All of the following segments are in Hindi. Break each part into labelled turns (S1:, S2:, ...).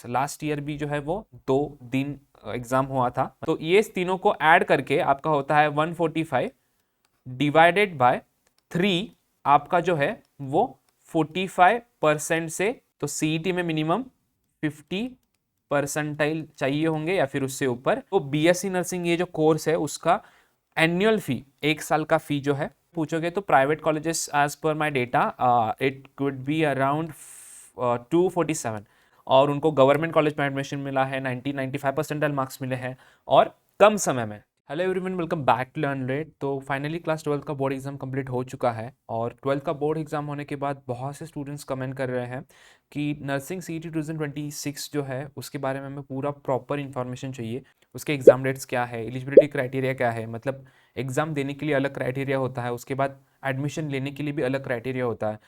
S1: लास्ट ईयर भी जो है वो 2 दिन एग्जाम हुआ था। तो ये तीनों को ऐड करके आपका होता है 145 डिवाइडेड बाय 3, आपका जो है वो 45% से। तो सीईटी में मिनिमम 50 परसेंटाइल चाहिए होंगे या फिर उससे ऊपर। तो बीएससी नर्सिंग ये जो कोर्स है उसका एनुअल फी, 1 साल का फी जो है पूछोगे तो private colleges as per my data it could be around 247, और उनको गवर्नमेंट कॉलेज में एडमिशन मिला है, 95 परसेंटाइल मार्क्स मिले हैं और कम समय में। Hello everyone, welcome back to learn rate. तो फाइनली क्लास 12 का बोर्ड एग्जाम कंप्लीट हो चुका है, और 12 का बोर्ड एग्जाम होने के बाद बहुत से स्टूडेंट्स कमेंट कर रहे हैं कि नर्सिंग सीईटी 2026 जो है उसके बारे में हमें पूरा प्रॉपर इन्फॉर्मेशन चाहिए। उसके एग्जाम डेट्स क्या है, एलिजिबिलिटी क्राइटेरिया क्या है, मतलब एग्जाम देने के लिए अलग क्राइटेरिया होता है, उसके बाद एडमिशन लेने के लिए भी अलग क्राइटेरिया होता है,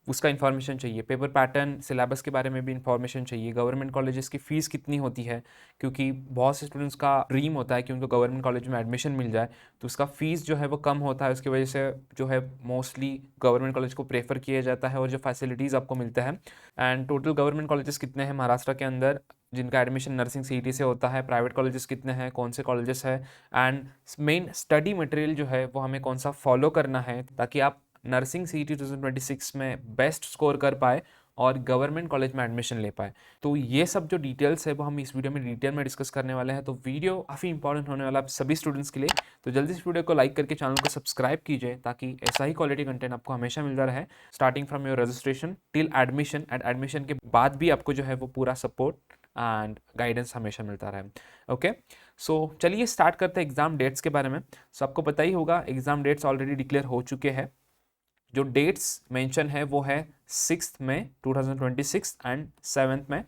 S1: उसका इन्फॉर्मेशन चाहिए। पेपर पैटर्न, सिलेबस के बारे में भी इन्फॉर्मेशन चाहिए। गवर्नमेंट कॉलेजेस की फ़ीस कितनी होती है, क्योंकि बहुत से स्टूडेंट्स का ड्रीम होता है कि उनको गवर्नमेंट कॉलेज में एडमिशन मिल जाए, तो उसका फ़ीस जो है वो कम होता है। उसकी वजह से जो है मोस्टली गवर्नमेंट कॉलेज को प्रेफर किया जाता है, और जो फैसिलिटीज़ आपको मिलते हैं। एंड टोटल गवर्नमेंट कॉलेजेस कितने हैं महाराष्ट्र के अंदर जिनका एडमिशन नर्सिंग सीईटी से होता है, प्राइवेट कॉलेजेस कितने हैं, कौन से कॉलेजेस है, एंड मेन स्टडी मटेरियल जो है वो हमें कौन सा फॉलो करना है ताकि आप नर्सिंग सीईटी 2026 में बेस्ट स्कोर कर पाए और गवर्नमेंट कॉलेज में एडमिशन ले पाए। तो ये सब जो डिटेल्स है वो हम इस वीडियो में डिटेल में डिस्कस करने वाले हैं। तो वीडियो काफ़ी इंपॉर्टेंट होने वाला है सभी स्टूडेंट्स के लिए। तो जल्दी इस वीडियो को लाइक करके चैनल को सब्सक्राइब कीजिए ताकि ऐसा ही क्वालिटी कंटेंट आपको हमेशा मिलता रहे, starting from your registration till admission, and admission के बाद भी आपको जो है वो पूरा सपोर्ट एंड गाइडेंस हमेशा मिलता रहे। ओके, सो चलिए स्टार्ट करते हैं एग्जाम डेट्स के बारे में। सो आपको पता ही होगा एग्जाम डेट्स ऑलरेडी डिक्लेयर हो चुके हैं। जो डेट्स मेंशन है वो है 6 मई 2026 एंड 7 मई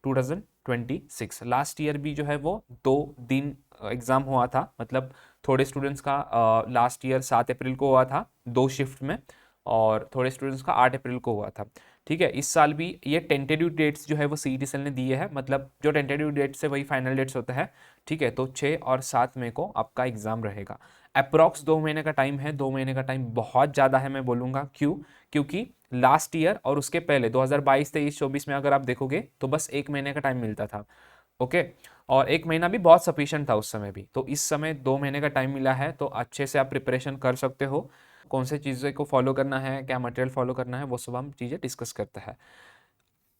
S1: 2026। लास्ट ईयर भी जो है वो 2 दिन एग्ज़ाम हुआ था, मतलब थोड़े स्टूडेंट्स का लास्ट ईयर 7 अप्रैल को हुआ था 2 शिफ्ट में, और थोड़े स्टूडेंट्स का 8 अप्रैल को हुआ था। ठीक है, इस साल भी ये टेंटेटिव डेट्स जो है वो सीईटी सेल ने दिए हैं, मतलब जो टेंटेटिव डेट्स है वही फाइनल डेट्स होता है। ठीक है, तो 6 और 7 मई को आपका एग्ज़ाम रहेगा। अप्रॉक्स 2 महीने का टाइम है। 2 महीने का टाइम बहुत ज़्यादा है, मैं बोलूँगा क्यों, क्योंकि लास्ट ईयर और उसके पहले 2022, 23, 24 में अगर आप देखोगे तो बस 1 महीने का टाइम मिलता था। ओके, और 1 महीना भी बहुत सफिशिएंट था उस समय भी। तो इस समय 2 महीने का टाइम मिला है, तो अच्छे से आप प्रिपरेशन कर सकते हो। कौन से चीज़ें को फॉलो करना है, क्या मटेरियल फॉलो करना है, वो सब हम चीज़ें डिस्कस करते हैं।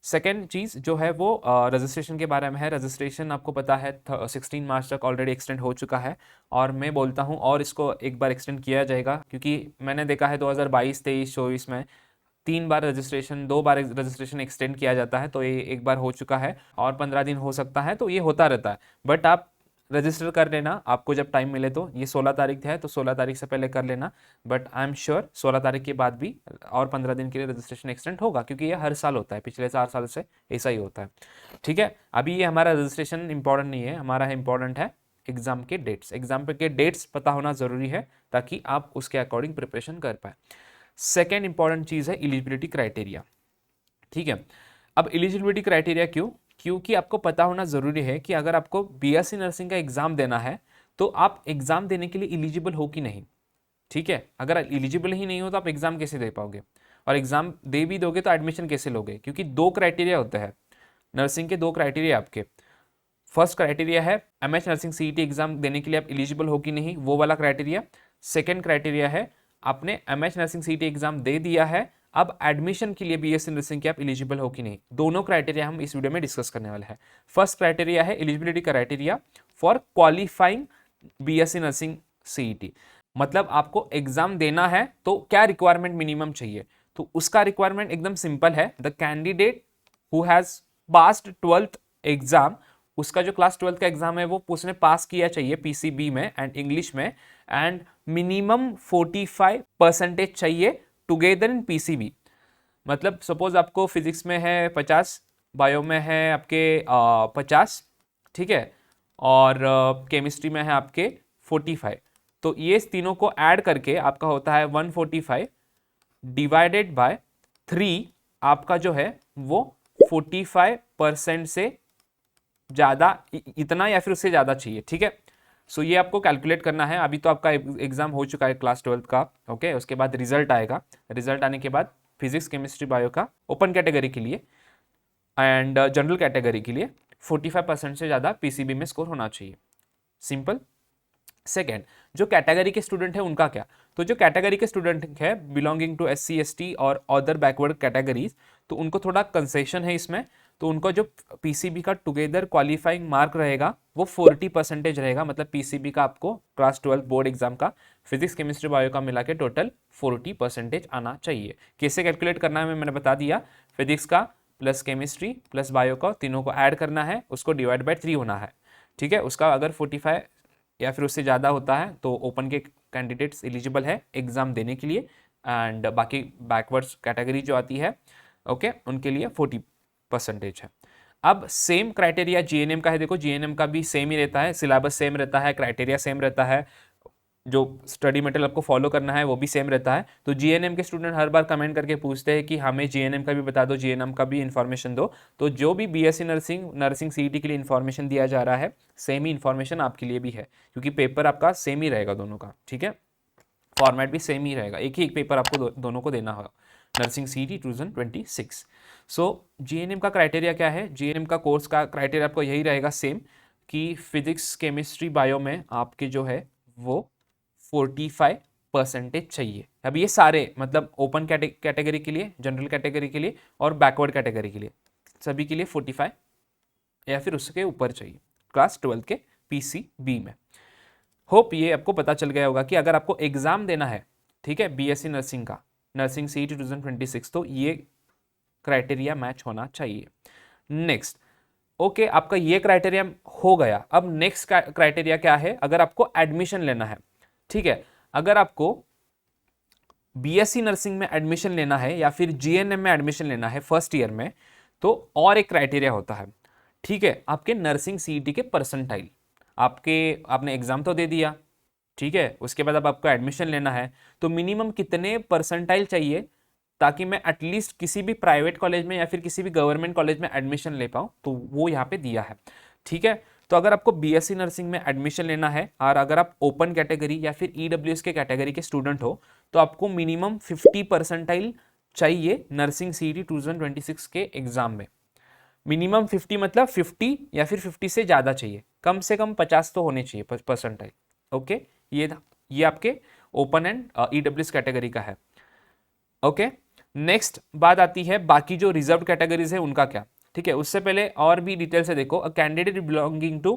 S1: सेकेंड चीज़ जो है वो रजिस्ट्रेशन के बारे में है। रजिस्ट्रेशन आपको पता है 16 मार्च तक ऑलरेडी एक्सटेंड हो चुका है, और मैं बोलता हूँ और इसको एक बार एक्सटेंड किया जाएगा, क्योंकि मैंने देखा है 2022, 23, 24 में 3 बार रजिस्ट्रेशन, 2 बार रजिस्ट्रेशन एक्सटेंड किया जाता है। तो ये एक बार हो चुका है और 15 दिन हो सकता है, तो ये होता रहता है। बट आप रजिस्टर कर लेना, आपको जब टाइम मिले। तो ये 16 तारीख है, तो 16 तारीख से पहले कर लेना। बट आई एम श्योर 16 तारीख के बाद भी और 15 दिन के लिए रजिस्ट्रेशन एक्सटेंड होगा, क्योंकि ये हर साल होता है, पिछले 4 साल से ऐसा ही होता है। ठीक है, अभी ये हमारा रजिस्ट्रेशन इंपॉर्टेंट नहीं है, हमारा इंपॉर्टेंट है एग्जाम के डेट्स। एग्जाम के डेट्स पता होना ज़रूरी है ताकि आप उसके अकॉर्डिंग प्रिपरेशन कर पाए। सेकेंड इंपॉर्टेंट चीज़ है एलिजिबिलिटी क्राइटेरिया। ठीक है, अब एलिजिबिलिटी क्राइटेरिया क्यों, क्योंकि आपको पता होना ज़रूरी है कि अगर आपको बीएससी नर्सिंग का एग्ज़ाम देना है तो आप एग्ज़ाम देने के लिए एलिजिबल हो कि नहीं। ठीक है, अगर एलिजिबल ही नहीं हो तो आप एग्ज़ाम कैसे दे पाओगे, और एग्ज़ाम दे भी दोगे तो एडमिशन कैसे लोगे, क्योंकि 2 क्राइटेरिया होते हैं नर्सिंग के। 2 क्राइटेरिया आपके, फर्स्ट क्राइटेरिया है एमएच नर्सिंग सीईटी एग्जाम देने के लिए आप एलिजिबल हो कि नहीं, वो वाला क्राइटेरिया। सेकेंड क्राइटेरिया है आपने एमएच नर्सिंग सीईटी एग्जाम दे दिया है, अब एडमिशन के लिए बीएससी नर्सिंग के आप एलिजिबल हो कि नहीं। दोनों क्राइटेरिया हम इस वीडियो में डिस्कस करने वाले हैं। फर्स्ट क्राइटेरिया है eligibility criteria for qualifying BSc nursing CET, मतलब आपको एग्जाम देना है तो क्या रिक्वायरमेंट मिनिमम चाहिए। तो उसका रिक्वायरमेंट एकदम सिंपल है, the candidate who has passed 12th exam, उसका जो क्लास 12th का एग्जाम है वो उसने पास किया चाहिए पीसीबी में एंड इंग्लिश में, एंड मिनिमम 45% चाहिए टुगेदर इन पीसीबी। मतलब सपोज आपको फिजिक्स में है 50, बायो में है आपके 50, ठीक है, और केमिस्ट्री में है आपके 45। तो ये तीनों को ऐड करके आपका होता है 145 डिवाइडेड बाय 3, आपका जो है वो 45% से ज़्यादा, इतना या फिर उससे ज़्यादा चाहिए। ठीक है, सो ये आपको कैलकुलेट करना है। अभी तो आपका एग्जाम हो चुका है क्लास 12th का। ओके, उसके बाद रिजल्ट आएगा। रिजल्ट आने के बाद फिजिक्स, केमिस्ट्री, बायो का ओपन कैटेगरी के लिए एंड जनरल कैटेगरी के लिए 45% से ज़्यादा पीसीबी में स्कोर होना चाहिए। सिंपल। सेकेंड, जो कैटेगरी के स्टूडेंट है उनका क्या? तो जो कैटेगरी के स्टूडेंट है बिलोंगिंग टू SC ST और अदर बैकवर्ड कैटेगरीज, तो उनको थोड़ा कंसेशन है इसमें। तो उनको जो पीसीबी का टुगेदर क्वालिफाइंग मार्क रहेगा वो 40% रहेगा। मतलब पीसीबी का आपको क्लास 12 बोर्ड एग्जाम का फिजिक्स केमिस्ट्री बायो का मिला के टोटल 40% आना चाहिए। कैसे कैलकुलेट करना है मैंने बता दिया। फिजिक्स का प्लस केमिस्ट्री प्लस बायो का तीनों को ऐड करना है, उसको डिवाइड बाय 3 होना है। ठीक है, उसका अगर 45 या फिर उससे ज़्यादा होता है तो ओपन के कैंडिडेट्स एलिजिबल है एग्ज़ाम देने के लिए, एंड बाकी बैकवर्ड्स कैटेगरी जो आती है ओके उनके लिए 40% है। अब सेम क्राइटेरिया जीएनएम का है। देखो जीएनएम का भी सेम ही रहता है, सिलेबस सेम रहता है, क्राइटेरिया सेम रहता है, जो स्टडी मटेरियल आपको फॉलो करना है वो भी सेम रहता है। तो जीएनएम के स्टूडेंट हर बार कमेंट करके पूछते हैं कि हमें जीएनएम का भी बता दो, जीएनएम का भी इन्फॉर्मेशन दो। तो जो भी बीएससी नर्सिंग सीईटी के लिए इन्फॉर्मेशन दिया जा रहा है सेम ही इन्फॉर्मेशन आपके लिए भी है, क्योंकि पेपर आपका सेम ही रहेगा दोनों का। ठीक है, फॉर्मेट भी सेम ही रहेगा, एक ही एक पेपर आपको दोनों को देना होगा नर्सिंग सीईटी 2026। सो जीएनएम का क्राइटेरिया क्या है? जीएनएम का कोर्स का क्राइटेरिया आपको यही रहेगा सेम, कि फिजिक्स केमिस्ट्री बायो में आपके जो है वो 45% चाहिए। अब ये सारे मतलब ओपन कैटेगरी के लिए, जनरल कैटेगरी के लिए और बैकवर्ड कैटेगरी के लिए सभी के लिए 45 या फिर उसके ऊपर चाहिए क्लास 12 के पीसीबी में। होप ये आपको पता चल गया होगा कि अगर आपको एग्जाम देना है, ठीक है, बीएससी नर्सिंग का, नर्सिंग सीईटी 2026, तो ये क्राइटेरिया मैच होना चाहिए। नेक्स्ट, ओके आपका ये क्राइटेरिया हो गया। अब नेक्स्ट क्राइटेरिया क्या है? अगर आपको एडमिशन लेना है, ठीक है, अगर आपको बीएससी नर्सिंग में एडमिशन लेना है या फिर जीएनएम में एडमिशन लेना है फर्स्ट ईयर में, तो और एक क्राइटेरिया होता है। ठीक है, आपके नर्सिंग सीईटी के परसेंटाइल, आपने एग्जाम तो दे दिया, ठीक है, उसके बाद अब आपको एडमिशन लेना है, तो मिनिमम कितने परसेंटाइल चाहिए ताकि मैं एटलीस्ट किसी भी प्राइवेट कॉलेज में या फिर किसी भी गवर्नमेंट कॉलेज में एडमिशन ले पाऊँ, तो वो यहाँ पे दिया है। ठीक है, तो अगर आपको बीएससी नर्सिंग में एडमिशन लेना है और अगर आप ओपन कैटेगरी या फिर ईडब्ल्यूएस के कैटेगरी के स्टूडेंट हो, तो आपको मिनिमम 50% चाहिए नर्सिंग सीईटी 2026 के एग्जाम में। मिनिमम 50 मतलब 50 या फिर 50 से ज़्यादा चाहिए, कम से कम 50 तो होने चाहिए परसेंटाइल। ओके, ये आपके ओपन एंड ईडब्ल्यूएस कैटेगरी का है। ओके, नेक्स्ट बात आती है बाकी जो रिजर्व कैटेगरीज है उनका क्या। ठीक है, उससे पहले और भी डिटेल से देखो। A candidate belonging to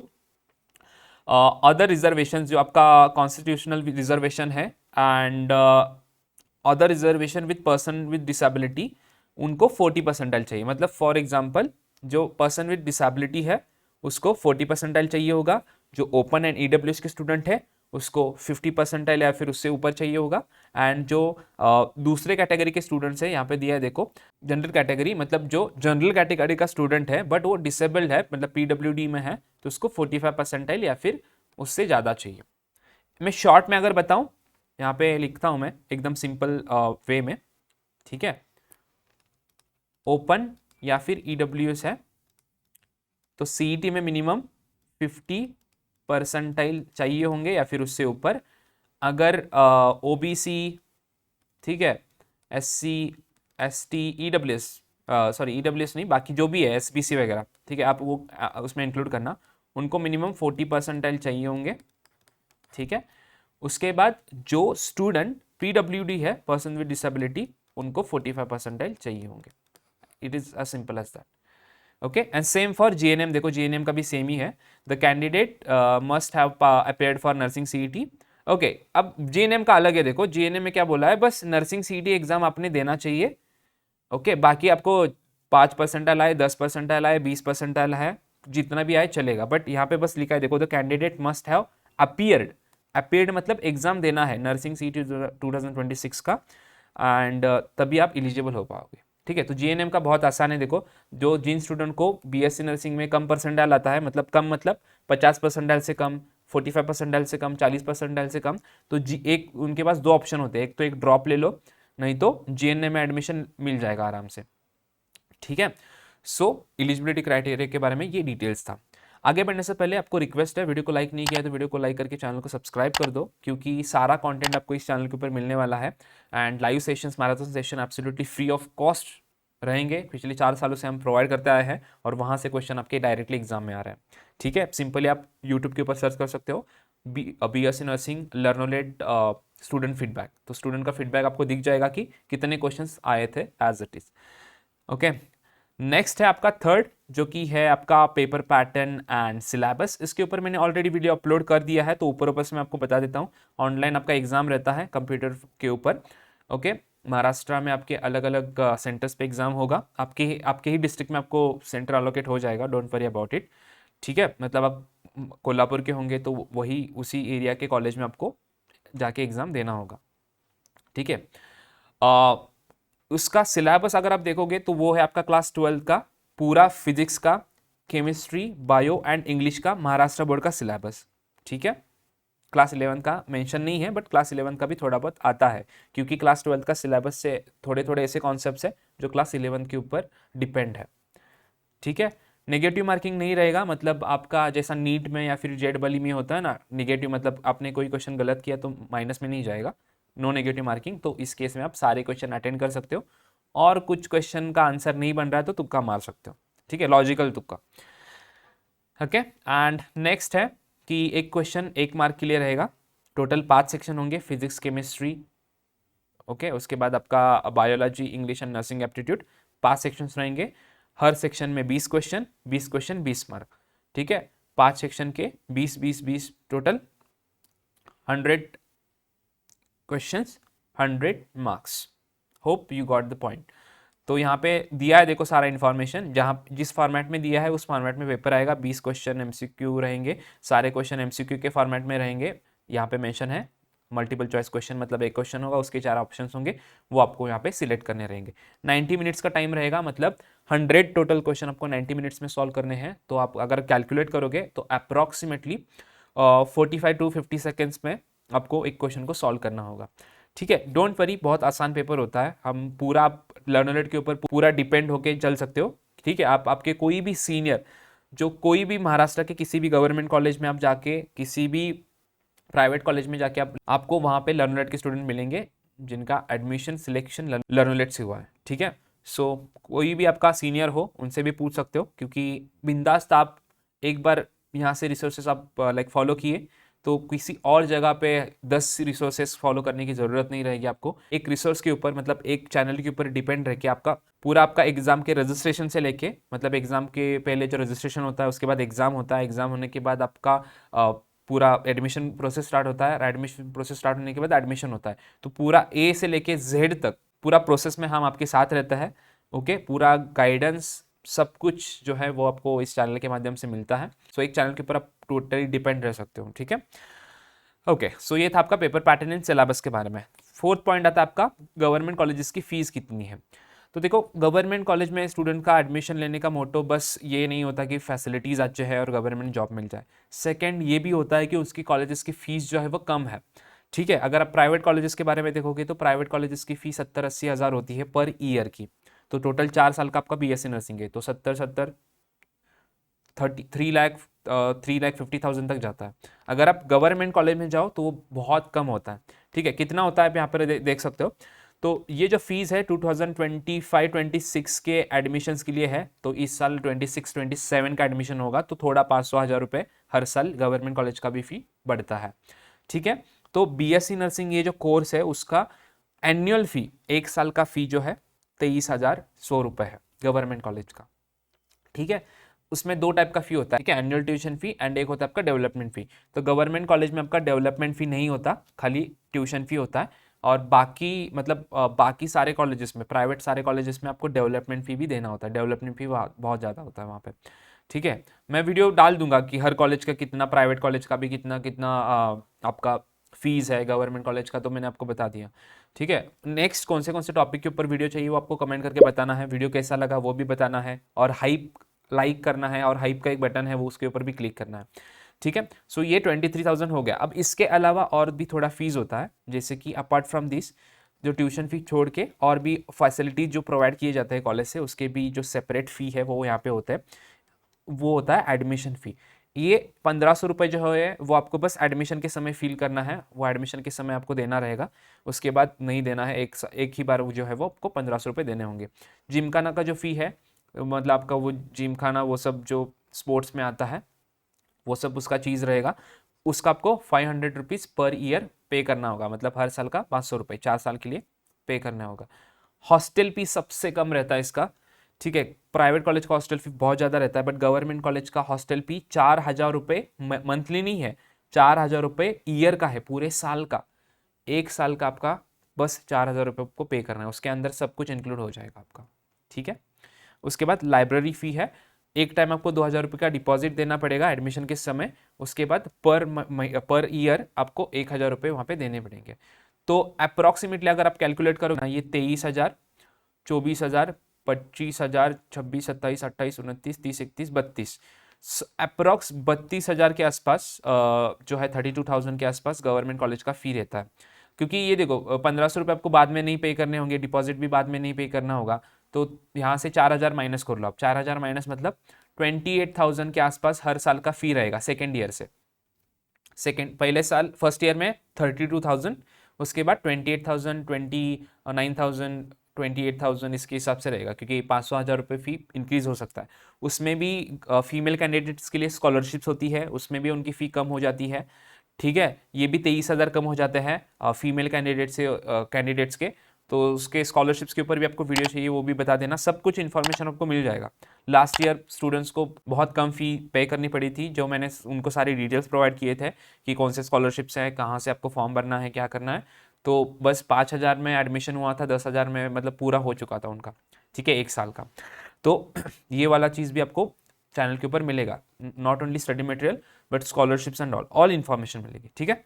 S1: other reservation, जो आपका कॉन्स्टिट्यूशनल रिजर्वेशन है and other reservation with person with disability, उनको 40% चाहिए। मतलब फॉर एग्जांपल जो पर्सन विद डिसेबिलिटी है उसको 40% चाहिए होगा, जो ओपन एंड ईडब्ल्यूएस के स्टूडेंट है उसको 50% या फिर उससे ऊपर चाहिए होगा, एंड जो दूसरे कैटेगरी के स्टूडेंट्स है यहाँ पे दिया है देखो, जनरल कैटेगरी, मतलब जो जनरल कैटेगरी का स्टूडेंट है बट वो डिसेबल्ड है, मतलब पीडब्ल्यूडी में है, तो उसको 45% या फिर उससे ज़्यादा चाहिए। मैं शॉर्ट में अगर बताऊं, यहाँ पे लिखता हूं मैं एकदम सिंपल वे में, ठीक है, ओपन या फिर ईडब्ल्यूएस है तो सीईटी में मिनिमम 50% चाहिए होंगे या फिर उससे ऊपर। अगर ओबीसी, ठीक है, SC ST EWS, sorry EWS नहीं, बाकी जो भी है एसबीसी वगैरह, ठीक है, आप वो उसमें इंक्लूड करना, उनको मिनिमम 40% चाहिए होंगे। ठीक है, उसके बाद जो स्टूडेंट पीडब्ल्यूडी है, पर्सन विद डिसेबिलिटी, उनको 45% चाहिए होंगे। It is a simple as that. Okay, and same for GNM. देखो जीएनएम का भी सेम ही है। The candidate must have appeared for nursing CET. Okay, अब जीएनएम का अलग है। देखो जीएनएम में क्या बोला है, बस नर्सिंग सीईटी एग्जाम आपने देना चाहिए। ओके, बाकी आपको 5% आए, 10% आए, 20% है, जितना भी आए चलेगा, बट यहाँ पे बस लिखा है देखो, the candidate must have appeared मतलब एग्जाम देना है नर्सिंग सीईटी 2026 का, एंड तभी आप एलिजिबल हो पाओगे। ठीक है, तो जीएनएम का बहुत आसान है। देखो जो जिन स्टूडेंट को बीएससी नर्सिंग में कम परसेंटाइल आता है, मतलब कम मतलब 50% से कम, 45% से कम, 40% से कम, तो एक उनके पास दो ऑप्शन होते हैं, एक तो एक ड्रॉप ले लो, नहीं तो जीएनएम में एडमिशन मिल जाएगा आराम से। ठीक है, सो एलिजिबिलिटी क्राइटेरिया के बारे में ये डिटेल्स था। आगे बढ़ने से पहले आपको रिक्वेस्ट है, वीडियो को लाइक नहीं किया तो वीडियो को लाइक करके चैनल को सब्सक्राइब कर दो, क्योंकि सारा कंटेंट आपको इस चैनल के ऊपर मिलने वाला है, and live sessions, marathon session absolutely free of cost रहेंगे, पिछले 4 सालों से हम प्रोवाइड करते आए हैं, और वहाँ से क्वेश्चन आपके डायरेक्टली एग्जाम में आ रहा है। ठीक है, सिंपली आप यूट्यूब के ऊपर सर्च कर सकते हो BSc नर्सिंग लर्नोलेट स्टूडेंट फीडबैक, तो स्टूडेंट का फीडबैक आपको दिख जाएगा कि कितने क्वेश्चंस आए थे as it is. Okay, next है आपका थर्ड, जो कि है आपका पेपर पैटर्न एंड सिलेबस। इसके ऊपर मैंने ऑलरेडी वीडियो अपलोड कर दिया है, तो ऊपर ऊपर से मैं आपको बता देता हूँ। ऑनलाइन आपका एग्जाम रहता है कंप्यूटर के ऊपर। ओके, महाराष्ट्र में आपके अलग अलग सेंटर्स पे एग्जाम होगा, आपके ही डिस्ट्रिक्ट में आपको सेंटर अलोकेट हो जाएगा, डोंट वरी अबाउट इट। ठीक है, मतलब आप कोल्हापुर के होंगे तो वही उसी एरिया के कॉलेज में आपको जाके एग्ज़ाम देना होगा। ठीक है, उसका सिलेबस अगर आप देखोगे तो वो है आपका क्लास 12 का पूरा फिजिक्स का, केमिस्ट्री, बायो एंड इंग्लिश का महाराष्ट्र बोर्ड का सिलेबस। ठीक है, क्लास 11 का मेंशन नहीं है, बट क्लास 11 का भी थोड़ा बहुत आता है, क्योंकि क्लास 12 का सिलेबस से थोड़े थोड़े ऐसे कॉन्सेप्ट्स है जो क्लास 11 के ऊपर डिपेंड है। ठीक है, नेगेटिव मार्किंग नहीं रहेगा, मतलब आपका जैसा नीट में या फिर JEE में होता है ना, नेगेटिव मतलब आपने कोई क्वेश्चन गलत किया तो माइनस में नहीं जाएगा, नो नेगेटिव मार्किंग। तो इस केस में आप सारे क्वेश्चन अटेंड कर सकते हो, और कुछ क्वेश्चन का आंसर नहीं बन रहा है तो तुक्का मार सकते हो। ठीक है, लॉजिकल तुक्का। ओके, एंड नेक्स्ट है कि एक क्वेश्चन 1 मार्क के लिए रहेगा। टोटल 5 सेक्शन होंगे, फिजिक्स, केमिस्ट्री, ओके, उसके बाद आपका biology, English and nursing aptitude, 5 sections रहेंगे। हर सेक्शन में 20 क्वेश्चन, 20 क्वेश्चन 20 मार्क। ठीक है, 5 सेक्शन के 20 total 100 questions, 100 marks. Hope you got the point. तो यहाँ पे दिया है, देखो सारा इन्फॉर्मेशन, जहाँ जिस फॉर्मेट में दिया है उस फॉर्मेट में पेपर आएगा। 20 क्वेश्चन MCQ रहेंगे, सारे क्वेश्चन MCQ के फॉर्मेट में रहेंगे। यहाँ पे मेंशन है मल्टीपल चॉइस क्वेश्चन, मतलब एक क्वेश्चन होगा, उसके 4 ऑप्शन होंगे, वो आपको यहाँ पे सिलेक्ट करने रहेंगे। 90 मिनट्स का टाइम रहेगा, मतलब 100 टोटल क्वेश्चन आपको 90 मिनट्स में सॉल्व करने हैं। तो आप अगर कैलकुलेट करोगे तो अप्रॉक्सीमेटली 45 to 50 सेकेंड्स में आपको एक क्वेश्चन को सॉल्व करना होगा। ठीक है, डोंट वरी, बहुत आसान पेपर होता है। हम पूरा लर्नोलेट के ऊपर पूरा डिपेंड होके चल सकते हो। ठीक है, आप आपके कोई भी सीनियर, जो कोई भी महाराष्ट्र के किसी भी गवर्नमेंट कॉलेज में आप जाके, किसी भी प्राइवेट कॉलेज में जाके आपको वहाँ पे लर्नोलेट के स्टूडेंट मिलेंगे जिनका एडमिशन सिलेक्शन लर्नोलेट से हुआ है। ठीक है, सो कोई भी आपका सीनियर हो उनसे भी पूछ सकते हो, क्योंकि बिंदास्त आप एक बार यहाँ से रिसोर्सेज आप लाइक फॉलो किए तो किसी और जगह पे 10 रिसोर्सेज फॉलो करने की ज़रूरत नहीं रहेगी आपको। एक रिसोर्स के ऊपर, मतलब एक चैनल के ऊपर डिपेंड रह के आपका पूरा आपका एग्जाम के रजिस्ट्रेशन से लेके, मतलब एग्जाम के पहले जो रजिस्ट्रेशन होता है, उसके बाद एग्जाम होता है, एग्जाम होने के बाद आपका पूरा एडमिशन प्रोसेस स्टार्ट होता है, एडमिशन प्रोसेस स्टार्ट होने के बाद एडमिशन होता है। तो पूरा A से लेके Z तक पूरा प्रोसेस में हम आपके साथ रहता है। ओके, पूरा गाइडेंस सब कुछ जो है वो आपको इस चैनल के माध्यम से मिलता है। सो एक चैनल के ऊपर आप टोटली डिपेंड रह सकते हो। ठीक है, ओके, सो ये था आपका पेपर पैटर्न एंड सिलेबस के बारे में। 4th पॉइंट आता है आपका गवर्नमेंट कॉलेजेस की फीस कितनी है। तो देखो, गवर्नमेंट कॉलेज में स्टूडेंट का एडमिशन लेने का मोटो बस ये नहीं होता कि फैसिलिटीज़ अच्छे है और गवर्नमेंट जॉब मिल जाए। सेकंड ये भी होता है कि उसकी कॉलेजेस की फ़ीस जो है वो कम है। ठीक है, अगर आप प्राइवेट कॉलेजेस के बारे में देखोगे तो प्राइवेट कॉलेजेस की फ़ीस 70-80 हज़ार होती है पर ईयर की। तो टोटल 4 साल का आपका BSc नर्सिंग है, तो 3,50,000 तक जाता है। अगर आप गवर्नमेंट कॉलेज में जाओ तो वो बहुत कम होता है। ठीक है, कितना होता है आप यहाँ पर देख सकते हो। तो ये जो फीस है 2025-26 के एडमिशन्स के लिए है। तो इस साल 26-27 का एडमिशन होगा तो थोड़ा 500,000 रुपये हर साल गवर्नमेंट कॉलेज का भी फी बढ़ता है। ठीक है, तो BSc नर्सिंग ये जो कोर्स है उसका एनुअल फी, एक साल का फी जो है 23,100 रुपये है गवर्नमेंट कॉलेज का। ठीक है, उसमें 2 टाइप का फी होता है, ठीक है, एनुअल ट्यूशन फी एंड एक होता है आपका डेवलपमेंट फी। तो गवर्नमेंट कॉलेज में आपका डेवलपमेंट फी नहीं होता, खाली ट्यूशन फी होता है। और बाकी मतलब बाकी सारे कॉलेजेस में, प्राइवेट सारे कॉलेजेस में आपको डेवलपमेंट फी भी देना होता है। डेवलपमेंट फी बहुत ज़्यादा होता है वहाँ पे। ठीक है, मैं वीडियो डाल दूंगा कि हर कॉलेज का कितना, प्राइवेट कॉलेज का भी कितना कितना आपका फीस है, गवर्नमेंट कॉलेज का तो मैंने आपको बता दिया। ठीक है, नेक्स्ट कौन से टॉपिक के ऊपर वीडियो चाहिए वो आपको कमेंट करके बताना है। वीडियो कैसा लगा वो भी बताना है, और हाइप लाइक करना है, और हाइप का एक बटन है वो उसके ऊपर भी क्लिक करना है। ठीक है, सो ये 23,000 हो गया। अब इसके अलावा और भी थोड़ा फीस होता है, जैसे कि अपार्ट फ्रॉम दिस, जो ट्यूशन फी छोड़ के और भी फैसिलिटीज जो प्रोवाइड किए जाते हैं कॉलेज से, उसके भी जो सेपरेट फी है वो यहाँ पे होता है, वो होता है एडमिशन फी। ये 1500 रुपये जो है वो आपको बस एडमिशन के समय फील करना है, वो एडमिशन के समय आपको देना रहेगा, उसके बाद नहीं देना है। एक ही बार वो जो है वो आपको 1500 रुपये देने होंगे। जिम खाना का जो फ़ी है, मतलब आपका वो जिम खाना वो सब जो स्पोर्ट्स में आता है वो सब उसका चीज़ रहेगा, उसका आपको 500 रुपीज़ पर ईयर पे करना होगा, मतलब हर साल का 500 रुपये 4 साल के लिए पे करना होगा। हॉस्टल फी सबसे कम रहता है इसका, ठीक है। प्राइवेट कॉलेज का हॉस्टल फी बहुत ज़्यादा रहता है, बट गवर्नमेंट कॉलेज का हॉस्टल फी 4000 रुपये मंथली नहीं है, 4000 रुपये ईयर का है, पूरे साल का। एक साल का आपका बस 4000 रुपये आपको पे करना है, उसके अंदर सब कुछ इंक्लूड हो जाएगा आपका, ठीक है। उसके बाद लाइब्रेरी फ़ी है, एक टाइम आपको 2000 रुपये का डिपॉजिट देना पड़ेगा एडमिशन के समय, उसके बाद पर ईयर आपको 1000 रुपये वहाँ पे देने पड़ेंगे। तो अप्रॉक्सीमेटली अगर आप कैलकुलेट करो ना, ये 23,000, 24,000, 25,000, 26, 27, 28, 29, 30, 31, 32, अप्रॉक्स 32,000 के आसपास जो है 32,000 के आसपास गवर्नमेंट कॉलेज का फ़ी रहता है। क्योंकि ये देखो 1500 रुपये आपको बाद में नहीं पे करने होंगे, डिपॉजिट भी बाद में नहीं पे करना होगा, तो यहाँ से 4000 माइनस कर लो आप, 4000 माइनस मतलब 28,000 के आसपास हर साल का फ़ी रहेगा सेकेंड ईयर से। पहले साल फर्स्ट ईयर में 32,000, उसके बाद 28,000, 29,000, 28,000 इसके हिसाब से रहेगा, क्योंकि 500,000 रुपये फ़ी इंक्रीज़ हो सकता है। उसमें भी फीमेल कैंडिडेट्स के लिए स्कॉलरशिप्स होती है, उसमें भी उनकी फ़ी कम हो जाती है, ठीक है। ये भी 23,000 कम हो जाते हैं फीमेल कैंडिडेट्स के। तो उसके स्कॉलरशिप्स के ऊपर भी आपको वीडियो चाहिए वो भी बता देना, सब कुछ इन्फॉर्मेशन आपको मिल जाएगा। लास्ट ईयर स्टूडेंट्स को बहुत कम फ़ी पे करनी पड़ी थी, जो मैंने उनको सारी डिटेल्स प्रोवाइड किए थे कि कौन से स्कॉलरशिप्स हैं, कहाँ से आपको फॉर्म भरना है, क्या करना है। तो बस 5,000 में एडमिशन हुआ था, 10,000 में मतलब पूरा हो चुका था उनका, ठीक है, एक साल का। तो ये वाला चीज़ भी आपको चैनल के ऊपर मिलेगा, not only study material but scholarships and all information मिलेगी, ठीक है।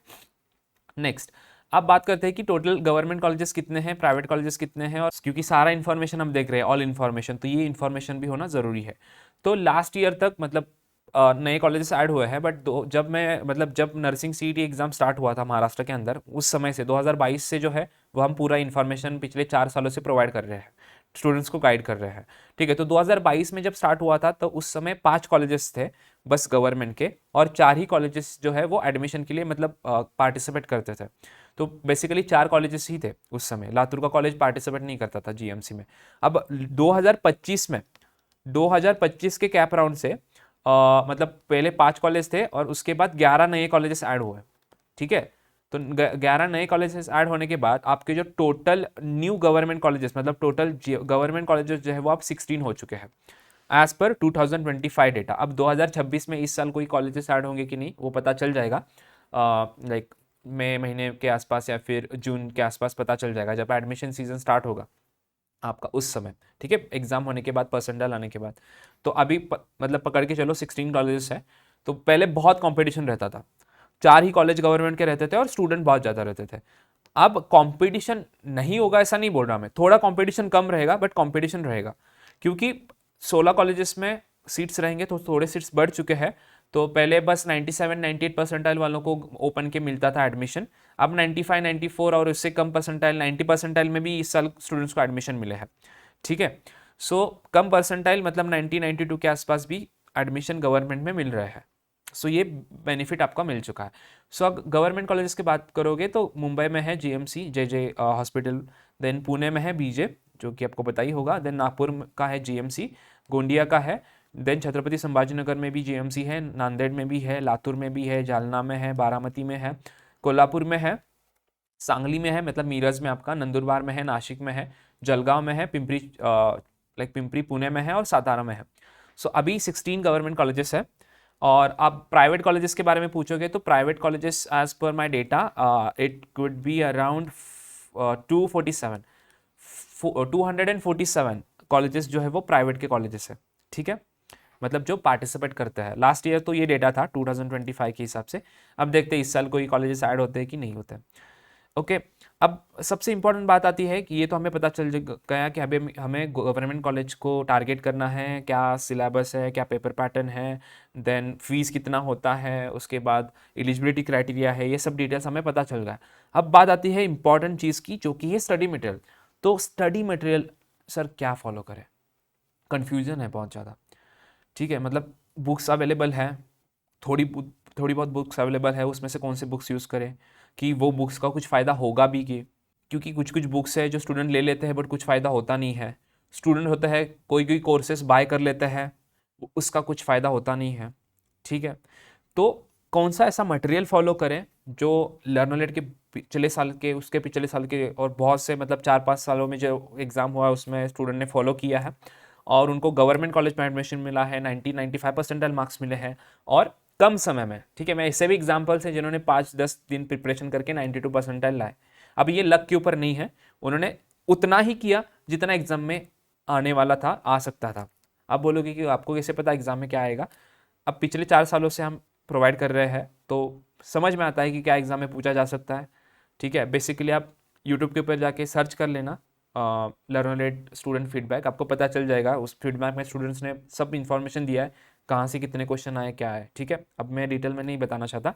S1: नेक्स्ट अब बात करते हैं कि टोटल गवर्नमेंट कॉलेजेस कितने हैं, प्राइवेट कॉलेजेस कितने हैं, और क्योंकि सारा इन्फॉर्मेशन हम देख रहे हैं ऑल इन्फॉर्मेशन, तो ये इन्फॉर्मेशन भी होना ज़रूरी है। तो लास्ट ईयर तक मतलब नए कॉलेजेस ऐड हुए हैं, बट जब नर्सिंग सीईटी एग्जाम स्टार्ट हुआ था महाराष्ट्र के अंदर, उस समय से 2022 से जो है वो हम पूरा इन्फॉर्मेशन पिछले 4 सालों से प्रोवाइड कर रहे हैं, स्टूडेंट्स को गाइड कर रहे हैं, ठीक है। तो 2022 में जब स्टार्ट हुआ था तो उस समय 5 कॉलेजेस थे बस गवर्नमेंट के, और 4 ही कॉलेजेस जो है वो एडमिशन के लिए मतलब पार्टिसिपेट करते थे। तो बेसिकली 4 कॉलेजेस ही थे उस समय, लातूर का कॉलेज पार्टिसिपेट नहीं करता था जीएमसी में। अब 2025 के कैप राउंड से मतलब पहले 5 कॉलेज थे और उसके बाद 11 नए कॉलेजेस ऐड हुए, ठीक है। तो 11 नए कॉलेजेस ऐड होने के बाद आपके जो टोटल न्यू गवर्नमेंट कॉलेजेस, मतलब टोटल गवर्नमेंट कॉलेजेस जो है वो आप 16 हो चुके हैं एज पर 2025 डेटा। अब 2026 में इस साल कोई कॉलेजेस ऐड होंगे कि नहीं वो पता चल जाएगा, लाइक मई महीने के आसपास या फिर जून के आसपास पता चल जाएगा, जब एडमिशन सीजन स्टार्ट होगा आपका उस समय, ठीक है, एग्जाम होने के बाद, परसेंटाइल आने के बाद। तो अभी मतलब पकड़ के चलो 16 कॉलेजेस है। तो पहले बहुत कंपटीशन रहता था, 4 ही कॉलेज गवर्नमेंट के रहते थे और स्टूडेंट बहुत ज़्यादा रहते थे। अब कंपटीशन नहीं होगा ऐसा नहीं बोल रहा मैं, थोड़ा कंपटीशन कम रहेगा बट कंपटीशन रहेगा, क्योंकि 16 कॉलेजेस में सीट्स रहेंगे तो थोड़े सीट्स बढ़ चुके हैं। तो पहले बस 97 98 परसेंटाइल वालों को ओपन के मिलता था एडमिशन, अब 95 94 और उससे कम परसेंटाइल 90 परसेंटाइल में भी इस साल स्टूडेंट्स को एडमिशन मिले हैं, ठीक है। सो कम परसेंटाइल मतलब 90 92 के आसपास भी एडमिशन गवर्नमेंट में मिल रहा है। सो ये बेनिफिट आपका मिल चुका है। सो अब गवर्नमेंट कॉलेजेस की बात करोगे तो मुंबई में है जीएमसी जे हॉस्पिटल, देन पुणे में है बीजे जो कि आपको पता ही होगा, देन नागपुर का है जीएमसी, गोंडिया का है, देन छत्रपति संभाजीनगर में भी जीएमसी है, नांदेड़ में भी है, लातूर में भी है, जालना में है, बारामती में है, कोल्हापुर में है, सांगली में है मतलब मीरज में आपका, नंदुरबार में है, नासिक में है, जलगांव में है, पिंपरी पुणे में है और सातारा में है। सो अभी 16 गवर्नमेंट कॉलेजेस है। और आप प्राइवेट कॉलेजेस के बारे में पूछोगे तो private colleges as per my data it could be around 247 colleges जो है वो प्राइवेट के कॉलेजेस है, ठीक है, मतलब जो पार्टिसिपेट करते हैं। लास्ट ईयर तो ये डेटा था 2025 के हिसाब से, अब देखते हैं इस साल कोई कॉलेजेस ऐड होते हैं कि नहीं होते। ओके, अब सबसे इंपॉर्टेंट बात आती है कि ये तो हमें पता चल गया कि अभी हमें गवर्नमेंट कॉलेज को टारगेट करना है, क्या सिलेबस है, क्या पेपर पैटर्न है, देन फीस कितना होता है, उसके बाद एलिजिबिलिटी क्राइटेरिया है, ये सब डिटेल्स हमें पता चल रहा है। अब बात आती है इंपॉर्टेंट चीज़ की जो कि है स्टडी मटेरियल। तो स्टडी मटेरियल सर क्या फॉलो करें, कन्फ्यूजन है बहुत ज़्यादा, ठीक है। मतलब बुक्स अवेलेबल हैं, थोड़ी बहुत बुक्स अवेलेबल है, उसमें से कौन से बुक्स यूज़ करें कि वो बुक्स का कुछ फ़ायदा होगा भी कि, क्योंकि कुछ कुछ बुक्स है जो स्टूडेंट ले लेते हैं बट कुछ फ़ायदा होता नहीं है। स्टूडेंट होता है कोई कोई कोर्सेज बाय कर लेता है, उसका कुछ फ़ायदा होता नहीं है। ठीक है, तो कौन सा ऐसा मटेरियल फॉलो करें जो लर्नरलेट के पिछले साल के, उसके पिछले साल के और बहुत से मतलब 4-5 सालों में जो एग्ज़ाम हुआ उसमें स्टूडेंट ने फॉलो किया है और उनको गवर्नमेंट कॉलेज में एडमिशन मिला है, 90-95 परसेंटाइल मार्क्स मिले हैं और कम समय में। ठीक है, मैं ऐसे भी एग्जाम्पल्स हैं जिन्होंने 5-10 दिन प्रिपरेशन करके 92 परसेंटाइल लाए। अब ये लक के ऊपर नहीं है, उन्होंने उतना ही किया जितना एग्जाम में आने वाला था, आ सकता था। आप बोलोगे कि आपको कैसे पता एग्जाम में क्या आएगा? अब पिछले 4 सालों से हम प्रोवाइड कर रहे हैं तो समझ में आता है कि क्या एग्जाम में पूछा जा सकता है। ठीक है, बेसिकली आप यूट्यूब के ऊपर जाके सर्च कर लेना लर्नरलेट स्टूडेंट फीडबैक, आपको पता चल जाएगा। उस फीडबैक में स्टूडेंट्स ने सब इन्फॉर्मेशन दिया है, कहाँ से कितने क्वेश्चन आए, क्या है। ठीक है, अब मैं डिटेल में नहीं बताना चाहता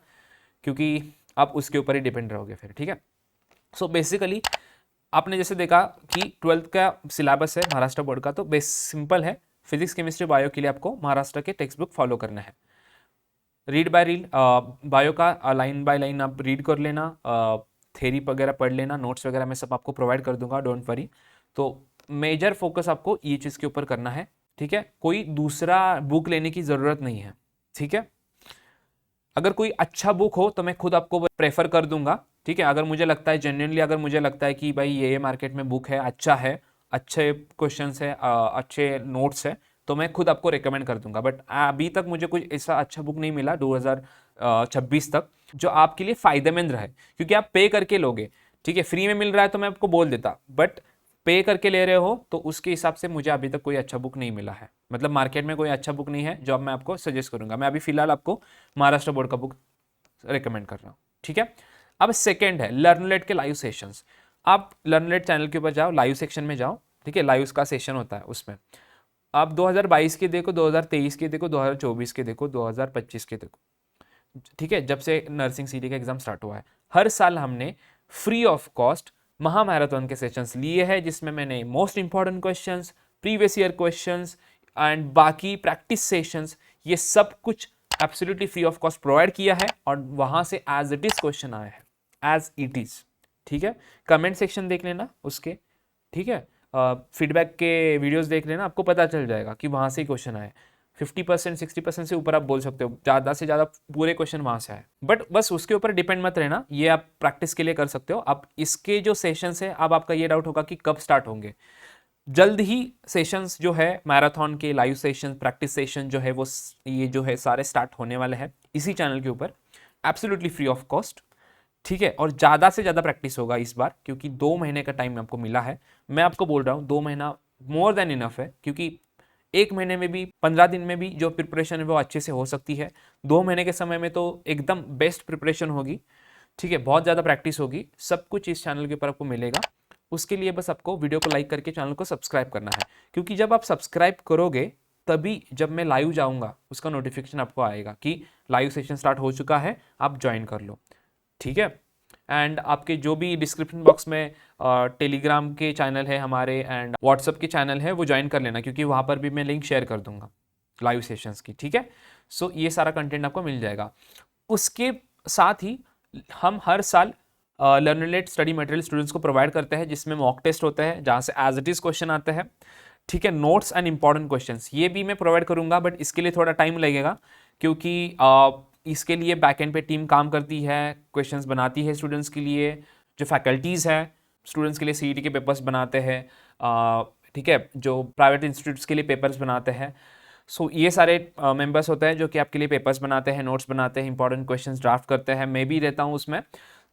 S1: क्योंकि आप उसके ऊपर ही डिपेंड रहोगे फिर। ठीक है, सो बेसिकली आपने जैसे देखा कि 12th का सिलेबस है महाराष्ट्र बोर्ड का, तो बेस सिंपल है। फिजिक्स केमिस्ट्री बायो के लिए आपको महाराष्ट्र के टेक्स्ट बुक फॉलो करना है। रीड बाय रीड बायो का लाइन बाय लाइन आप रीड कर लेना, थेरी वगैरह पढ़ लेना, नोट्स वगैरह मैं सब आपको प्रोवाइड कर दूंगा, डोंट वरी। तो मेजर फोकस आपको ये चीज़ के ऊपर करना है। ठीक है, कोई दूसरा बुक लेने की ज़रूरत नहीं है। ठीक है, अगर कोई अच्छा बुक हो तो मैं खुद आपको प्रेफर कर दूंगा। ठीक है, अगर मुझे लगता है जेन्युइनली, अगर मुझे लगता है कि भाई ये मार्केट में बुक है, अच्छा है, अच्छे क्वेश्चंस है, अच्छे नोट्स है, तो मैं खुद आपको रिकमेंड कर दूंगा। बट अभी तक मुझे कुछ ऐसा अच्छा बुक नहीं मिला 2026 तक जो आपके लिए फ़ायदेमंद रहे, क्योंकि आप पे करके लोगे। ठीक है, फ्री में मिल रहा है तो मैं आपको बोल देता, बट पे करके ले रहे हो तो उसके हिसाब से मुझे अभी तक कोई अच्छा बुक नहीं मिला है। मतलब मार्केट में कोई अच्छा बुक नहीं है जो अब मैं आपको सजेस्ट करूंगा। मैं अभी फिलहाल आपको महाराष्ट्र बोर्ड का बुक रिकमेंड कर रहा हूँ। ठीक है, अब सेकेंड है लर्नरलेट के लाइव सेशंस। आप लर्नरलेट चैनल के ऊपर जाओ, लाइव सेक्शन में जाओ। ठीक है, लाइव का सेशन होता है, उसमें आप 2022 के देखो, 2023 के देखो, 2024 के देखो, 2025 के देखो। ठीक है, जब से नर्सिंग सीटी का एग्जाम स्टार्ट हुआ है, हर साल हमने फ्री ऑफ कॉस्ट महामैराथन के सेशंस लिए हैं, जिसमें मैंने most important questions, previous year questions and बाकी प्रैक्टिस सेशंस, ये सब कुछ absolutely free of cost provide किया है और वहां से एज इट इज क्वेश्चन आए हैं, एज इट इज। ठीक है, कमेंट सेक्शन देख लेना उसके। ठीक है, फीडबैक के वीडियोस देख लेना, आपको पता चल जाएगा कि वहाँ से ही क्वेश्चन आए। 50% 60% से ऊपर आप बोल सकते हो, ज़्यादा से ज़्यादा पूरे क्वेश्चन वहाँ से आए। बट बस उसके ऊपर डिपेंड मत रहना, ये आप प्रैक्टिस के लिए कर सकते हो। अब इसके जो सेशंस है, अब आपका ये डाउट होगा कि कब स्टार्ट होंगे। जल्द ही सेशंस जो है मैराथन के, लाइव सेशन, प्रैक्टिस सेशन जो है वो ये जो है सारे स्टार्ट होने वाले हैं इसी चैनल के ऊपर, एब्सोल्युटली फ्री ऑफ कॉस्ट। ठीक है, और ज़्यादा से ज़्यादा प्रैक्टिस होगा इस बार, क्योंकि 2 महीने का टाइम आपको मिला है। मैं आपको बोल रहा हूँ 2 महीना मोर देन इनफ है, क्योंकि 1 महीने में भी, 15 दिन में भी जो प्रिपरेशन है वो अच्छे से हो सकती है। 2 महीने के समय में तो एकदम बेस्ट प्रिपरेशन होगी। ठीक है, बहुत ज़्यादा प्रैक्टिस होगी, सब कुछ इस चैनल के ऊपर आपको मिलेगा। उसके लिए बस आपको वीडियो को लाइक करके चैनल को सब्सक्राइब करना है, क्योंकि जब आप सब्सक्राइब करोगे तभी जब मैं लाइव जाऊँगा उसका नोटिफिकेशन आपको आएगा कि लाइव सेशन स्टार्ट हो चुका है, आप ज्वाइन कर लो। ठीक है, एंड आपके जो भी डिस्क्रिप्शन बॉक्स में टेलीग्राम के चैनल है हमारे एंड व्हाट्सअप के चैनल है वो ज्वाइन कर लेना, क्योंकि वहाँ पर भी मैं लिंक शेयर कर दूंगा लाइव सेशंस की। ठीक है, सो ये सारा कंटेंट आपको मिल जाएगा। उसके साथ ही हम हर साल लर्नरलेट स्टडी मटेरियल स्टूडेंट्स को प्रोवाइड करते हैं, जिसमें मॉक टेस्ट होते हैं जहाँ से एज इट इज़ क्वेश्चन आते हैं। ठीक है, नोट्स एंड इंपॉर्टेंट क्वेश्चंस ये भी मैं प्रोवाइड करूंगा, बट इसके लिए थोड़ा टाइम लगेगा, क्योंकि इसके लिए बैकएंड पे टीम काम करती है, क्वेश्चंस बनाती है स्टूडेंट्स के लिए। जो फैकल्टीज़ है स्टूडेंट्स के लिए सीईटी के पेपर्स बनाते हैं। ठीक है, जो प्राइवेट इंस्टीट्यूट्स के लिए पेपर्स बनाते हैं। सो ये सारे मेंबर्स होते हैं जो कि आपके लिए पेपर्स बनाते हैं, नोट्स बनाते हैं, इंपॉर्टेंट क्वेश्चंस ड्राफ्ट करते हैं। मैं भी रहता हूँ उसमें।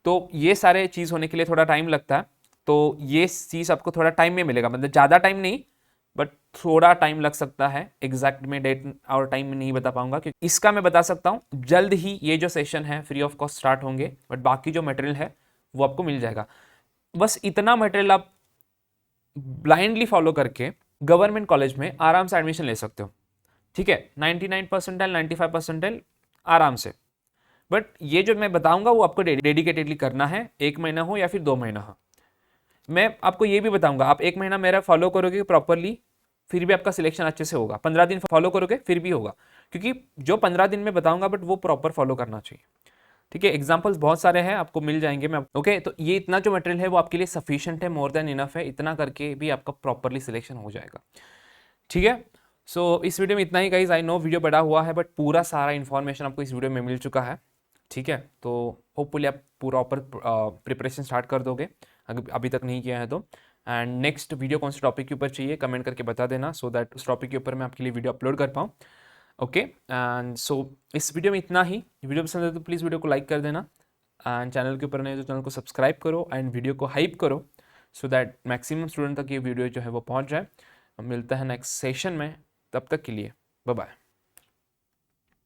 S1: तो ये सारे चीज़ होने के लिए थोड़ा टाइम लगता है, तो ये चीज़ आपको थोड़ा टाइम में मिलेगा, मतलब ज़्यादा टाइम नहीं, बट थोड़ा टाइम लग सकता है। एग्जैक्ट में डेट और टाइम में नहीं बता पाऊंगा, क्योंकि इसका मैं बता सकता हूँ जल्द ही ये जो सेशन है फ्री ऑफ कॉस्ट स्टार्ट होंगे, बट बाकी जो मटेरियल है वो आपको मिल जाएगा। बस इतना मटेरियल आप ब्लाइंडली फॉलो करके गवर्नमेंट कॉलेज में आराम से एडमिशन ले सकते हो। ठीक है, 99% 95% आराम से। बट ये जो मैं बताऊंगा वो आपको डेडिकेटेडली करना है, 1 महीना हो या फिर 2 महीना हो। मैं आपको ये भी बताऊंगा, आप 1 महीना मेरा फॉलो करोगे प्रॉपरली फिर भी आपका सिलेक्शन अच्छे से होगा। 15 दिन फॉलो करोगे फिर भी होगा, क्योंकि जो 15 दिन में बताऊंगा बट वो प्रॉपर फॉलो करना चाहिए। ठीक है, एग्जाम्पल्स बहुत सारे हैं, आपको मिल जाएंगे मैं। ओके, तो ये इतना जो मटेरियल है वो आपके लिए सफिशिएंट है, मोर देन इनफ है, इतना करके भी आपका प्रॉपरली सिलेक्शन हो जाएगा। ठीक है, सो इस वीडियो में इतना ही गाइज। आई नो वीडियो बड़ा हुआ है बट पूरा सारा इन्फॉर्मेशन आपको इस वीडियो में मिल चुका है। ठीक है, तो होपफुली आप पूरा ऊपर प्रिपरेशन स्टार्ट कर दोगे अगर अभी तक नहीं किया है तो। एंड नेक्स्ट वीडियो कौन से टॉपिक के ऊपर चाहिए कमेंट करके बता देना, सो दैट उस टॉपिक के ऊपर मैं आपके लिए वीडियो अपलोड कर पाऊँ। ओके, एंड सो इस वीडियो में इतना ही। वीडियो पसंद है तो प्लीज़ वीडियो को लाइक कर देना, एंड चैनल के ऊपर नहीं तो चैनल को सब्सक्राइब करो एंड वीडियो को हाइप करो, सो दैट मैक्सिमम स्टूडेंट तक ये वीडियो जो है वो पहुंच जाए। मिलता है नेक्स्ट सेशन में, तब तक के लिए बाय बाय।